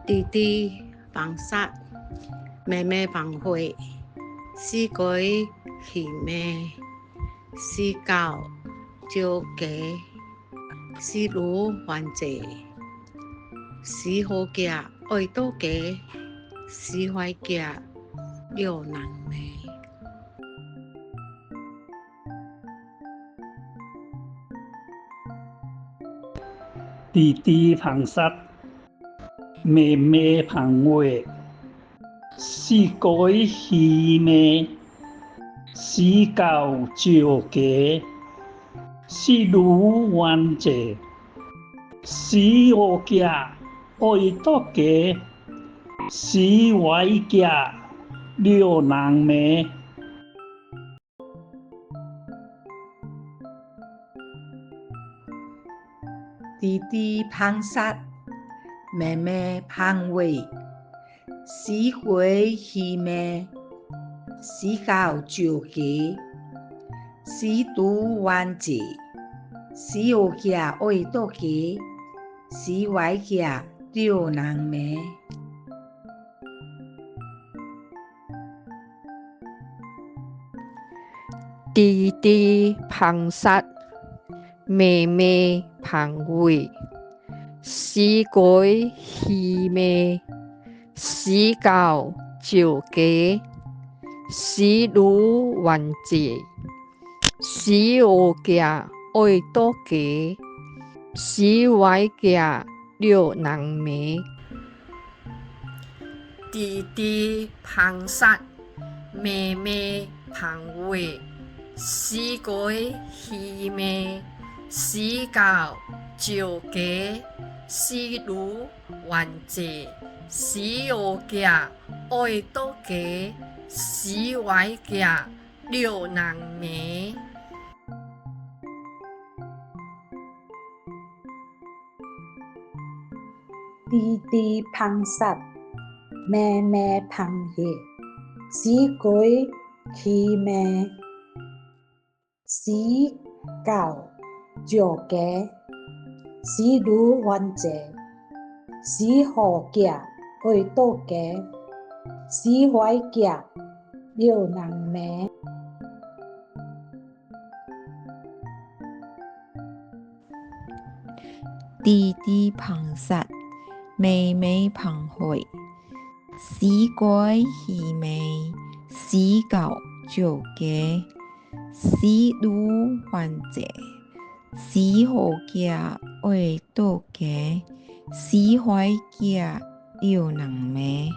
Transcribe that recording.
弟弟放殺，妹妹放火，四鬼戲妹，四狗照家，四女還濟，四好囝愛倒家，四壞囝了人命。弟弟放殺，妹妹放火，四鬼戲妹，四狗照家，四女還濟，四好囝愛倒家，四壞囝了人命。弟弟放殺，妹妹放火，四鬼戲妹，四狗照家，四女還濟，四好囝愛倒家，四壞囝了人命。弟弟放殺，妹妹放火，四鬼戲妹，四狗照家，四女還濟，四好囝愛倒家，四壞囝了人命。弟弟放殺，妹妹放火，四鬼戲妹，四狗照家，四女還濟，四好囝愛倒家，四壞囝了人命。弟弟放殺，妹妹放火，四鬼戲妹，四狗照家，四女還濟，四好囝愛倒家，四壞囝了人命。弟弟放殺，妹妹放火，四鬼戲妹，四狗照家，四女還濟，四好囝愛倒家，四壞囝了人命。